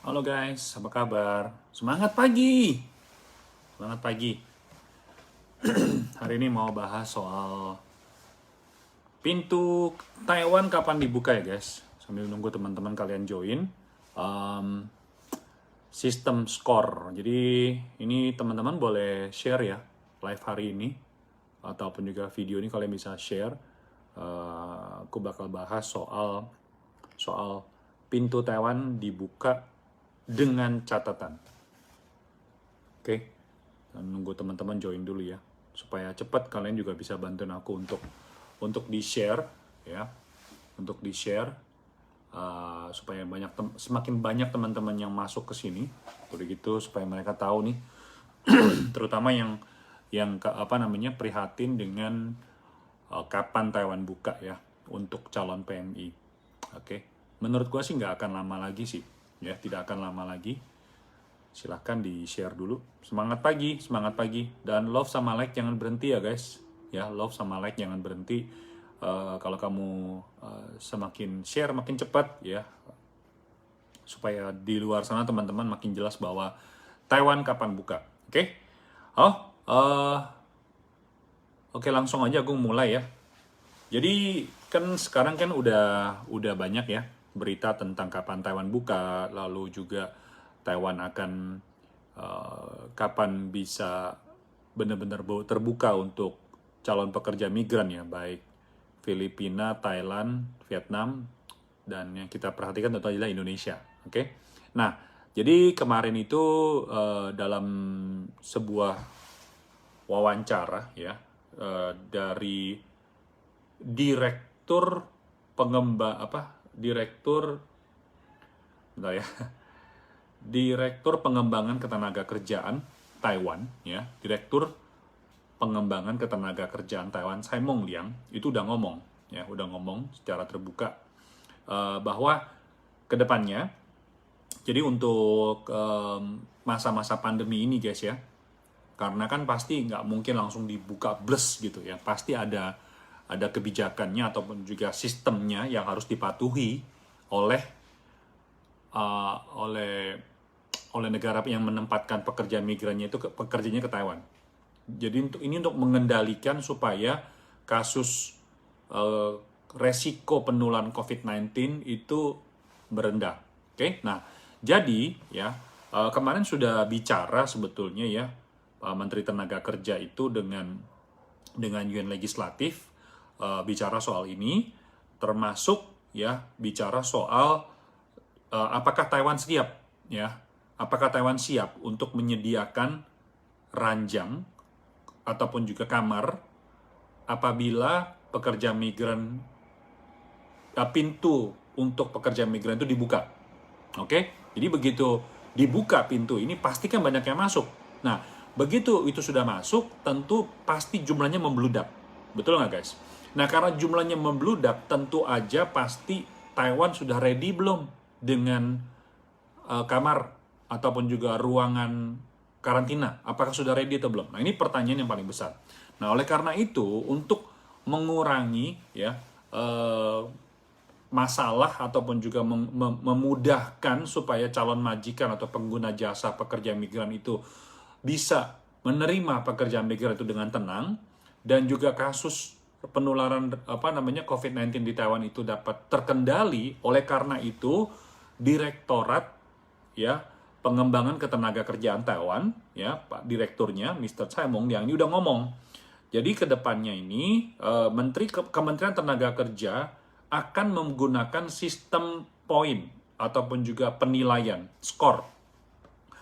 Halo guys, apa kabar? Semangat pagi! Semangat pagi. Hari ini mau bahas soal pintu Taiwan kapan dibuka ya guys. Sambil nunggu teman-teman kalian join. Um, Sistem skor. Jadi ini teman-teman boleh share ya live hari ini. Ataupun juga video ini kalian bisa share. Aku bakal bahas soal pintu Taiwan dibuka dengan catatan. Oke, dan nunggu teman-teman join dulu ya, supaya cepat kalian juga bisa bantuin aku untuk di share ya, untuk di share supaya semakin banyak teman-teman yang masuk ke sini, begitu supaya mereka tahu nih, terutama yang prihatin dengan kapan Taiwan buka ya untuk calon PMI. Oke, menurut gua sih nggak akan lama lagi sih, ya tidak akan lama lagi. Silahkan di-share dulu. Semangat pagi. Dan love sama like jangan berhenti ya guys. Ya, love sama like jangan berhenti. Kalau kamu semakin share makin cepat ya. Supaya di luar sana teman-teman makin jelas bahwa Taiwan kapan buka. Oke? Oke, langsung aja gue mulai ya. Jadi kan sekarang kan udah banyak ya berita tentang kapan Taiwan buka, lalu juga Taiwan akan kapan bisa benar-benar terbuka untuk calon pekerja migran ya, baik Filipina, Thailand, Vietnam, dan yang kita perhatikan tentu adalah Indonesia. Oke, nah jadi kemarin itu dalam sebuah wawancara ya dari direktur bentar ya, Direktur Pengembangan Ketenagakerjaan Taiwan ya, Direktur Pengembangan Ketenagakerjaan Taiwan Simon Liang itu udah ngomong secara terbuka bahwa kedepannya, jadi untuk masa-masa pandemi ini guys ya, karena kan pasti nggak mungkin langsung dibuka bles gitu ya, pasti ada kebijakannya ataupun juga sistemnya yang harus dipatuhi oleh negara yang menempatkan pekerja migrannya itu pekerjanya ke Taiwan. Jadi untuk mengendalikan supaya kasus resiko penularan COVID-19 itu merendah. Oke, nah jadi ya kemarin sudah bicara sebetulnya ya Menteri Tenaga Kerja itu dengan Yuan Legislatif bicara soal ini, termasuk ya bicara soal apakah Taiwan siap ya, apakah Taiwan siap untuk menyediakan ranjang ataupun juga kamar apabila pekerja migran, pintu untuk pekerja migran itu dibuka. Oke, jadi begitu dibuka pintu ini pastikan banyak yang masuk. Nah, begitu itu sudah masuk, tentu pasti jumlahnya membludak. Betul nggak guys? Nah, karena jumlahnya membludak, tentu aja pasti Taiwan sudah ready belum dengan kamar ataupun juga ruangan karantina. Apakah sudah ready atau belum? Nah, ini pertanyaan yang paling besar. Nah, oleh karena itu, untuk mengurangi ya masalah ataupun juga memudahkan supaya calon majikan atau pengguna jasa pekerja migran itu bisa menerima pekerja migran itu dengan tenang, dan juga kasus penularan COVID-19 di Taiwan itu dapat terkendali. Oleh karena itu, Direktorat ya Pengembangan Ketenagakerjaan Taiwan ya, Pak Direkturnya Mr. Tsai Mong-liang ini udah ngomong. Jadi kedepannya ini Kementerian Tenaga Kerja akan menggunakan sistem poin ataupun juga penilaian skor.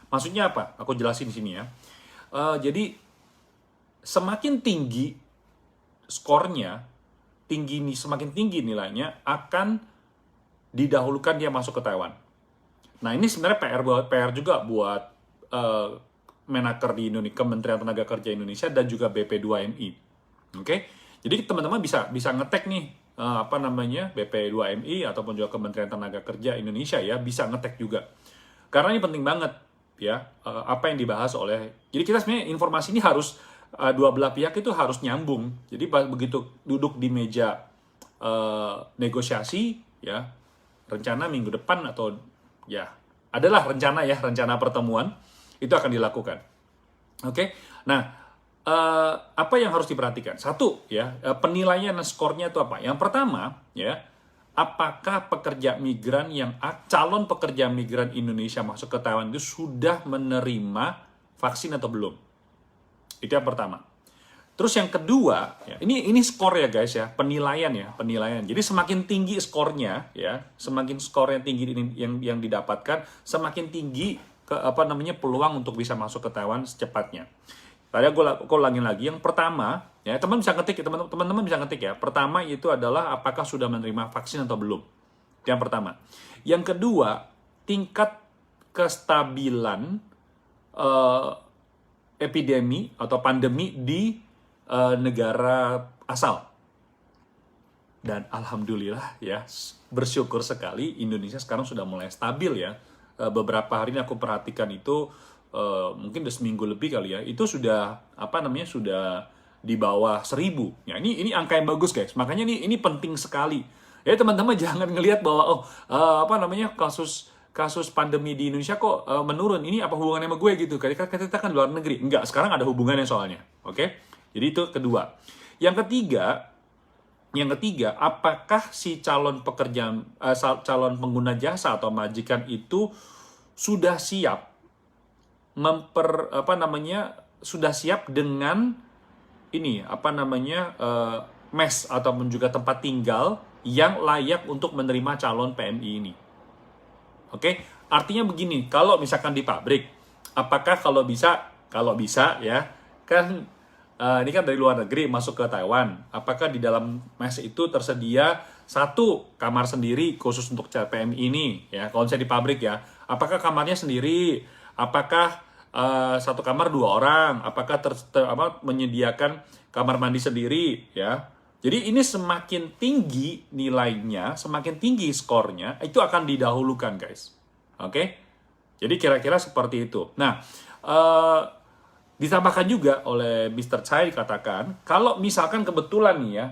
Maksudnya apa? Aku jelasin di sini ya. Jadi semakin tinggi skornya, semakin tinggi nilainya, akan didahulukan dia masuk ke Taiwan. Nah, ini sebenarnya PR juga buat Menaker di Indonesia, Kementerian Tenaga Kerja Indonesia dan juga BP2MI. Oke? Jadi teman-teman bisa ngetek nih BP2MI ataupun juga Kementerian Tenaga Kerja Indonesia ya, bisa ngetek juga. Karena ini penting banget ya, apa yang dibahas jadi kita sebenarnya informasi ini harus dua belah pihak itu harus nyambung. Jadi begitu duduk di meja negosiasi ya, rencana minggu depan atau ya adalah rencana pertemuan itu akan dilakukan. Oke. Nah, apa yang harus diperhatikan? Satu ya, penilaian skornya itu apa? Yang pertama ya, apakah calon pekerja migran Indonesia masuk ke Taiwan itu sudah menerima vaksin atau belum? Itu yang pertama. Terus yang kedua, ya, ini skor ya guys ya, penilaian. Jadi semakin tinggi skornya ya, semakin skornya tinggi yang didapatkan, semakin tinggi peluang untuk bisa masuk ke Taiwan secepatnya. Tadi gue ulangin lagi. Yang pertama, ya teman-teman bisa ngetik ya. Pertama itu adalah apakah sudah menerima vaksin atau belum. Itu yang pertama. Yang kedua, tingkat kestabilan epidemi atau pandemi di negara asal. Dan alhamdulillah ya, bersyukur sekali Indonesia sekarang sudah mulai stabil ya. Beberapa hari ini aku perhatikan itu mungkin udah seminggu lebih kali ya, itu sudah sudah di bawah 1.000. Ya, ini angka yang bagus guys. Makanya ini penting sekali. Ya teman-teman jangan ngelihat bahwa kasus pandemi di Indonesia kok menurun. Ini apa hubungannya sama gue gitu? Kita kan luar negeri. Enggak, sekarang ada hubungannya soalnya. Oke? Jadi itu kedua. Yang ketiga, apakah si calon pengguna jasa atau majikan itu sudah siap sudah siap dengan mes ataupun juga tempat tinggal yang layak untuk menerima calon PMI ini. Oke? Artinya begini, kalau misalkan di pabrik, apakah kalau bisa ya, kan ini kan dari luar negeri masuk ke Taiwan, apakah di dalam mes itu tersedia satu kamar sendiri khusus untuk PMI ini ya, kalau misalnya di pabrik ya, apakah kamarnya sendiri, apakah satu kamar 2 orang, apakah menyediakan kamar mandi sendiri ya. Jadi ini semakin tinggi nilainya, semakin tinggi skornya, itu akan didahulukan guys. Oke? Jadi kira-kira seperti itu. Nah, ditambahkan juga oleh Mr. Chai katakan, kalau misalkan kebetulan nih ya,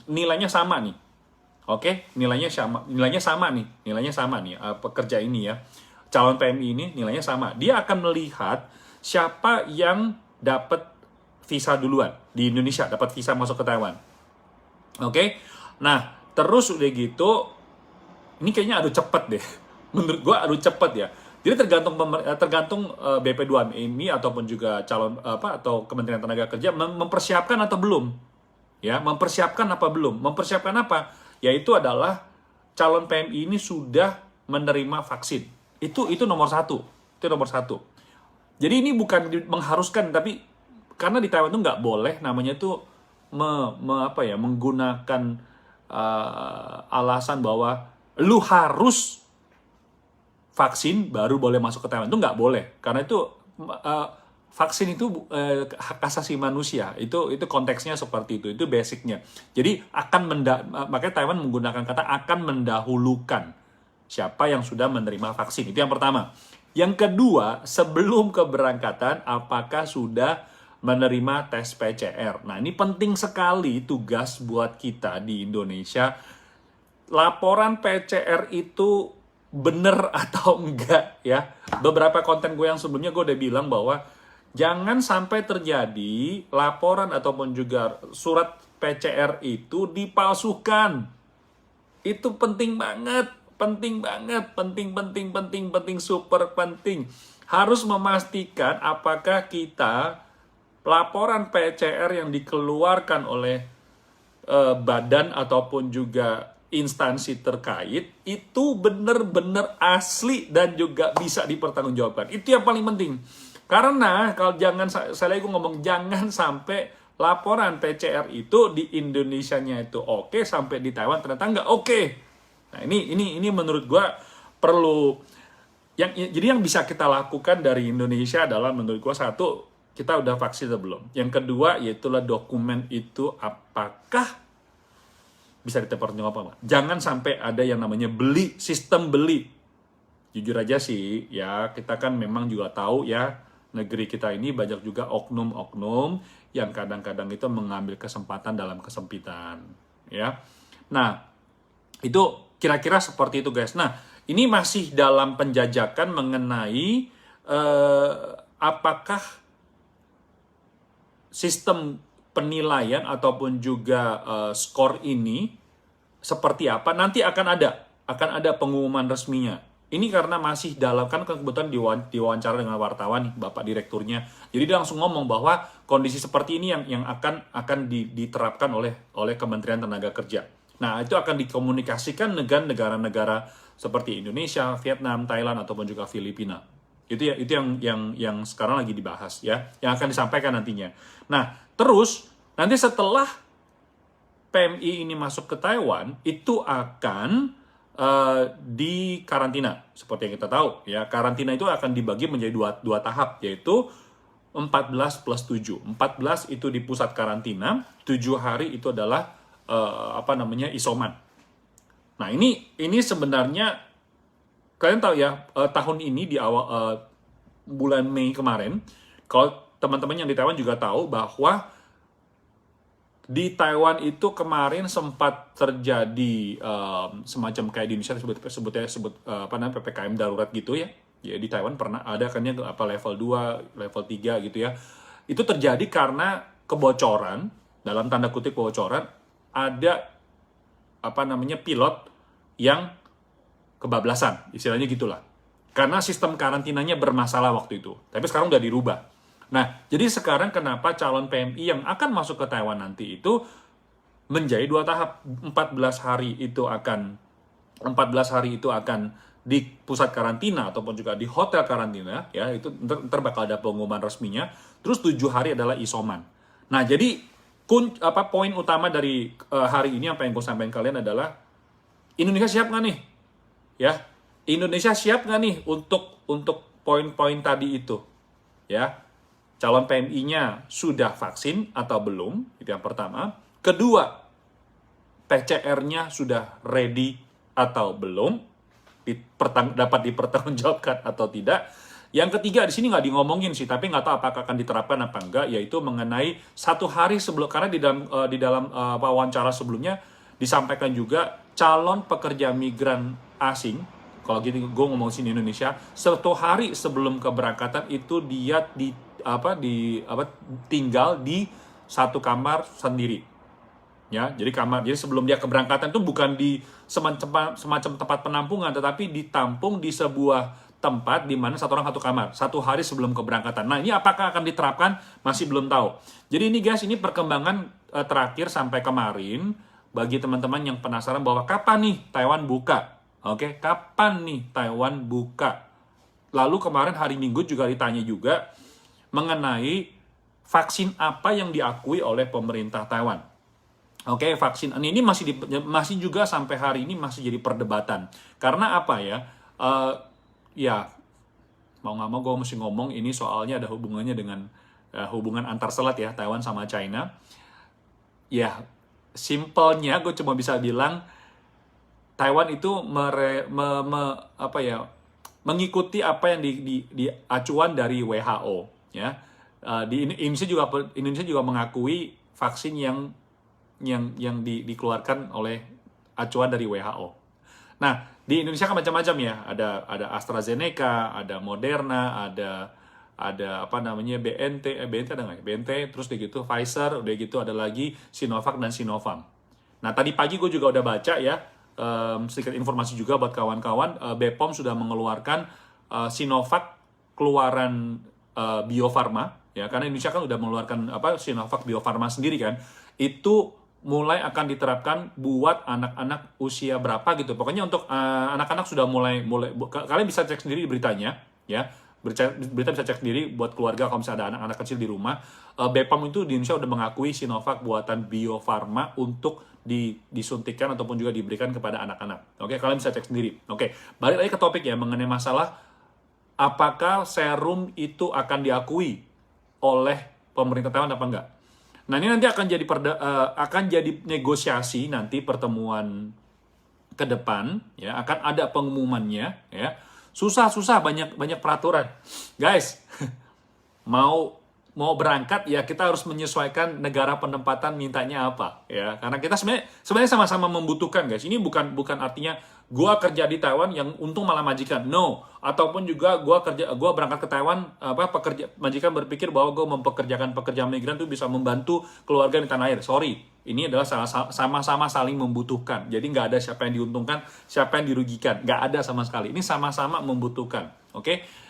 nilainya sama nih. Oke? Nilainya sama nih pekerja ini ya. Calon PMI ini nilainya sama. Dia akan melihat siapa yang dapat visa duluan di Indonesia, dapat visa masuk ke Taiwan. Oke? Nah, terus udah gitu, ini kayaknya adu cepet deh. Menurut gue adu cepet ya. Jadi tergantung BP2MI ataupun juga atau Kementerian Tenaga Kerja mempersiapkan atau belum. Ya, mempersiapkan apa belum? Mempersiapkan apa? Yaitu adalah calon PMI ini sudah menerima vaksin. Itu nomor satu. Jadi ini bukan mengharuskan, tapi karena di Taiwan itu nggak boleh namanya itu menggunakan alasan bahwa lu harus vaksin baru boleh masuk ke Taiwan. Itu nggak boleh, karena itu vaksin itu hak asasi manusia. Itu konteksnya seperti itu basicnya. Jadi makanya Taiwan menggunakan kata akan mendahulukan siapa yang sudah menerima vaksin. Itu yang pertama. Yang kedua, sebelum keberangkatan, apakah sudah menerima tes PCR. Nah, ini penting sekali tugas buat kita di Indonesia. Laporan PCR itu bener atau enggak ya. Beberapa konten gue yang sebelumnya gue udah bilang bahwa jangan sampai terjadi laporan ataupun juga surat PCR itu dipalsukan. Itu penting banget. Penting, super penting. Harus memastikan apakah kita laporan PCR yang dikeluarkan oleh badan ataupun juga instansi terkait itu benar-benar asli dan juga bisa dipertanggungjawabkan. Itu yang paling penting. Karena kalau jangan sampai laporan PCR itu di Indonesianya itu oke, sampai di Taiwan ternyata nggak oke. Nah, ini menurut gue perlu jadi yang bisa kita lakukan dari Indonesia adalah menurut gue, satu, kita udah vaksin atau belum. Yang kedua, yaitulah dokumen itu apakah bisa dipertanggungjawabkan. Jangan sampai ada yang namanya sistem beli. Jujur aja sih, ya kita kan memang juga tahu ya, negeri kita ini banyak juga oknum-oknum yang kadang-kadang itu mengambil kesempatan dalam kesempitan. Ya, nah itu kira-kira seperti itu guys. Nah, ini masih dalam penjajakan mengenai apakah sistem penilaian ataupun juga skor ini seperti apa. Nanti akan ada pengumuman resminya. Ini karena masih dalam, kan kebetulan diwawancara dengan wartawan nih, Bapak Direkturnya. Jadi dia langsung ngomong bahwa kondisi seperti ini yang akan diterapkan oleh Kementerian Tenaga Kerja. Nah, itu akan dikomunikasikan dengan negara-negara seperti Indonesia, Vietnam, Thailand, ataupun juga Filipina. Itu yang sekarang lagi dibahas ya, yang akan disampaikan nantinya. Nah, terus nanti setelah PMI ini masuk ke Taiwan, itu akan di karantina. Seperti yang kita tahu ya, karantina itu akan dibagi menjadi dua tahap, yaitu 14 plus 7. 14 itu di pusat karantina, 7 hari itu adalah isoman. Nah, ini sebenarnya kalian tahu ya, tahun ini di awal bulan Mei kemarin, kalau teman-teman yang di Taiwan juga tahu bahwa di Taiwan itu kemarin sempat terjadi semacam kayak di Indonesia disebut PPKM darurat gitu ya. Ya di Taiwan pernah ada kan ya level 2, level 3 gitu ya. Itu terjadi karena kebocoran, dalam tanda kutip kebocoran, ada pilot yang kebablasan, istilahnya gitulah. Karena sistem karantinanya bermasalah waktu itu. Tapi sekarang udah dirubah. Nah, jadi sekarang kenapa calon PMI yang akan masuk ke Taiwan nanti itu menjadi 2 tahap. 14 hari itu akan di pusat karantina ataupun juga di hotel karantina ya, itu ntar bakal ada pengumuman resminya. Terus 7 hari adalah isoman. Nah, jadi poin utama dari hari ini apa yang gue sampaikan kalian adalah Indonesia siap nggak nih? Ya, Indonesia siap nggak nih untuk poin-poin tadi itu? Ya, calon PMI-nya sudah vaksin atau belum? Itu yang pertama. Kedua, PCR-nya sudah ready atau belum? Dapat dipertanggungjawabkan atau tidak? Yang ketiga, di sini nggak ngomongin sih, tapi nggak tahu apakah akan diterapkan apa enggak, yaitu mengenai 1 hari sebelum, karena di dalam wawancara sebelumnya disampaikan juga calon pekerja migran asing, kalau gitu gue ngomong sini Indonesia, 1 hari sebelum keberangkatan itu dia tinggal di 1 kamar sendiri. Ya, jadi sebelum dia keberangkatan itu bukan di semacam tempat penampungan, tetapi ditampung di sebuah tempat di mana 1 orang 1 kamar, 1 hari sebelum keberangkatan. Nah, ini apakah akan diterapkan? Masih belum tahu. Jadi ini guys, ini perkembangan terakhir sampai kemarin bagi teman-teman yang penasaran bahwa kapan nih Taiwan buka. Oke, kapan nih Taiwan buka? Lalu kemarin hari Minggu juga ditanya juga mengenai vaksin apa yang diakui oleh pemerintah Taiwan. Oke, vaksin ini masih juga sampai hari ini masih jadi perdebatan. Karena apa ya? Ya, mau nggak mau gue mesti ngomong ini soalnya ada hubungannya dengan hubungan antar selat ya, Taiwan sama China. Ya, simpelnya gue cuma bisa bilang Taiwan itu mengikuti apa yang di acuan dari WHO ya. Di Indonesia juga mengakui vaksin yang dikeluarkan oleh acuan dari WHO. Nah, di Indonesia kan macam-macam ya. Ada AstraZeneca, ada Moderna, ada BNT ada nggak? BNT, terus gitu Pfizer, udah gitu ada lagi Sinovac dan Sinovac. Nah, tadi pagi gue juga udah baca ya, sedikit informasi juga buat kawan-kawan, BPOM sudah mengeluarkan Sinovac keluaran Bio Farma ya, karena Indonesia kan udah mengeluarkan Sinovac Bio Farma sendiri kan. Itu mulai akan diterapkan buat anak-anak usia berapa gitu. Pokoknya untuk anak-anak sudah mulai kalian bisa cek sendiri di beritanya ya. Berita bisa cek sendiri buat keluarga kalau misalnya ada anak-anak kecil di rumah. BPOM itu di Indonesia udah mengakui Sinovac buatan Bio Farma untuk disuntikan ataupun juga diberikan kepada anak-anak. Oke, kalian bisa cek sendiri. Oke, balik lagi ke topik ya mengenai masalah apakah serum itu akan diakui oleh pemerintah Taiwan apa enggak. Nah, ini nanti akan jadi negosiasi nanti pertemuan ke depan ya, akan ada pengumumannya ya. Susah banyak peraturan. Guys, mau mau berangkat ya kita harus menyesuaikan negara penempatan mintanya apa ya, karena kita sebenarnya sama-sama membutuhkan guys. Ini bukan artinya gua kerja di Taiwan yang untung malah majikan, no. Ataupun juga gua berangkat ke Taiwan, majikan berpikir bahwa gua mempekerjakan pekerja migran itu bisa membantu keluarga di tanah air. Sorry, ini adalah sama-sama saling membutuhkan. Jadi nggak ada siapa yang diuntungkan, siapa yang dirugikan, nggak ada sama sekali. Ini sama-sama membutuhkan, oke?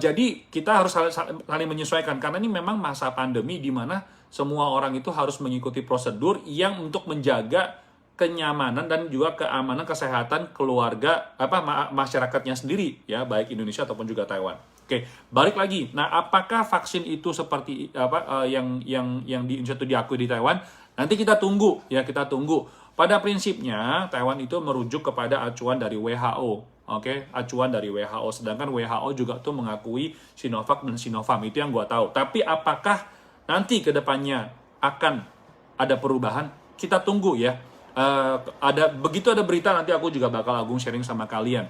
Jadi kita harus saling menyesuaikan, karena ini memang masa pandemi di mana semua orang itu harus mengikuti prosedur yang untuk menjaga kenyamanan dan juga keamanan kesehatan keluarga masyarakatnya sendiri ya, baik Indonesia ataupun juga Taiwan. Oke, balik lagi. Nah, apakah vaksin itu seperti yang di Indonesia itu diakui di Taiwan? Nanti kita tunggu ya, kita tunggu. Pada prinsipnya Taiwan itu merujuk kepada acuan dari WHO. Oke, acuan dari WHO. Sedangkan WHO juga tuh mengakui Sinovac dan Sinovac, itu yang gua tahu. Tapi apakah nanti ke depannya akan ada perubahan? Kita tunggu ya. Begitu ada berita nanti aku juga bakal sharing sama kalian.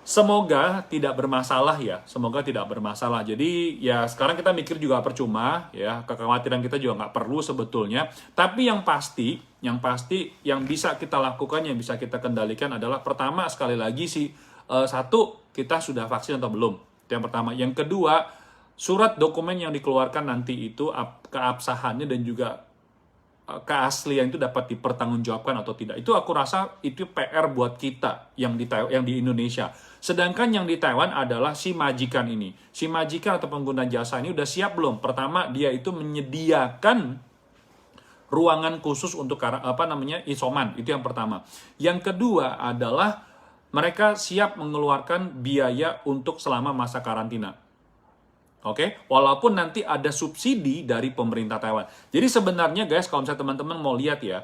Semoga tidak bermasalah ya, semoga tidak bermasalah. Jadi ya sekarang kita mikir juga percuma ya, kekhawatiran kita juga nggak perlu sebetulnya. Tapi yang pasti yang bisa kita lakukan, yang bisa kita kendalikan adalah pertama sekali lagi satu, kita sudah vaksin atau belum. Itu yang pertama. Yang kedua, surat dokumen yang dikeluarkan nanti itu keabsahannya dan juga keaslian itu dapat dipertanggungjawabkan atau tidak. Itu aku rasa itu PR buat kita yang di Indonesia. Sedangkan yang di Taiwan adalah si majikan ini. Si majikan atau pengguna jasa ini udah siap belum? Pertama, dia itu menyediakan ruangan khusus untuk isoman. Itu yang pertama. Yang kedua adalah mereka siap mengeluarkan biaya untuk selama masa karantina. Oke, walaupun nanti ada subsidi dari pemerintah Taiwan. Jadi sebenarnya guys, kalau misalnya teman-teman mau lihat ya,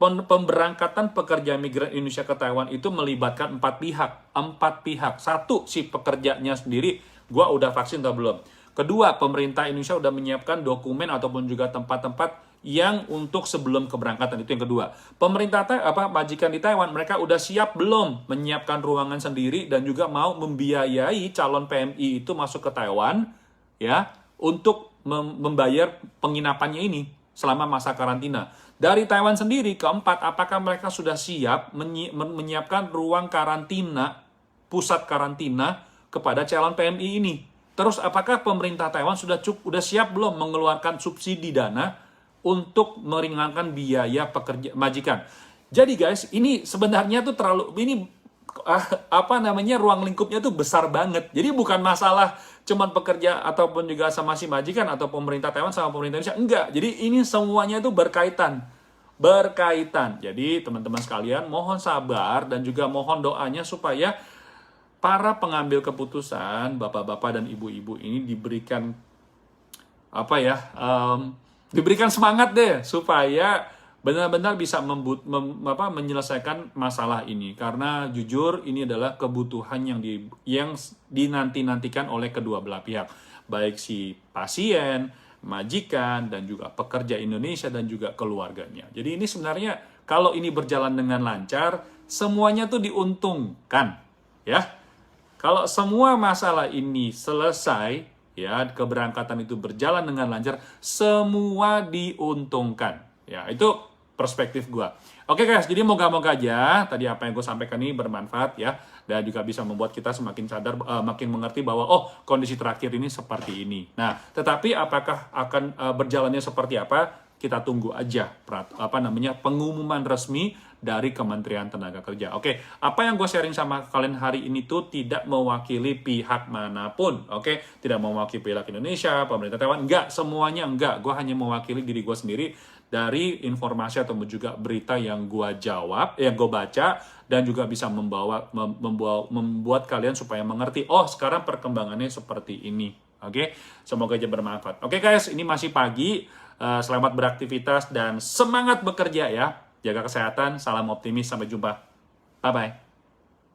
pemberangkatan pekerja migran Indonesia ke Taiwan itu melibatkan 4 pihak. Satu, si pekerjanya sendiri, gua udah vaksin atau belum. Kedua, pemerintah Indonesia udah menyiapkan dokumen ataupun juga tempat-tempat yang untuk sebelum keberangkatan. Itu yang kedua. Pemerintah majikan di Taiwan, mereka udah siap belum menyiapkan ruangan sendiri dan juga mau membiayai calon PMI itu masuk ke Taiwan ya, untuk membayar penginapannya ini selama masa karantina. Dari Taiwan sendiri, keempat, apakah mereka sudah siap menyiapkan ruang karantina, pusat karantina kepada calon PMI ini? Terus apakah pemerintah Taiwan sudah siap belum mengeluarkan subsidi dana untuk meringankan biaya pekerja majikan? Jadi guys, ini sebenarnya tuh ruang lingkupnya tuh besar banget. Jadi bukan masalah cuman pekerja ataupun juga sama si majikan atau pemerintah Taiwan sama pemerintah Indonesia. Enggak. Jadi ini semuanya tuh berkaitan. Jadi teman-teman sekalian, mohon sabar dan juga mohon doanya supaya para pengambil keputusan, bapak-bapak dan ibu-ibu ini diberikan diberikan semangat deh supaya benar-benar bisa menyelesaikan masalah ini. Karena jujur ini adalah kebutuhan yang dinanti-nantikan oleh kedua belah pihak, baik si pasien, majikan, dan juga pekerja Indonesia dan juga keluarganya. Jadi ini sebenarnya kalau ini berjalan dengan lancar, semuanya tuh diuntungkan ya. Kalau semua masalah ini selesai, ya, keberangkatan itu berjalan dengan lancar, semua diuntungkan. Ya, itu perspektif gue. Oke guys, jadi moga-moga aja tadi apa yang gue sampaikan ini bermanfaat ya, dan juga bisa membuat kita semakin sadar, makin mengerti bahwa kondisi terakhir ini seperti ini. Nah, tetapi apakah akan berjalannya seperti apa? Kita tunggu aja pengumuman resmi dari Kementerian Tenaga Kerja. Oke, apa yang gue sharing sama kalian hari ini tuh tidak mewakili pihak manapun. Oke, tidak mewakili pihak Indonesia, pemerintah Taiwan, enggak, semuanya enggak. Gue hanya mewakili diri gue sendiri dari informasi atau juga berita yang gue baca, dan juga bisa membuat kalian supaya mengerti, sekarang perkembangannya seperti ini. Oke, semoga aja bermanfaat. Oke guys, ini masih pagi. Selamat beraktivitas dan semangat bekerja ya. Jaga kesehatan, salam optimis, sampai jumpa. Bye-bye.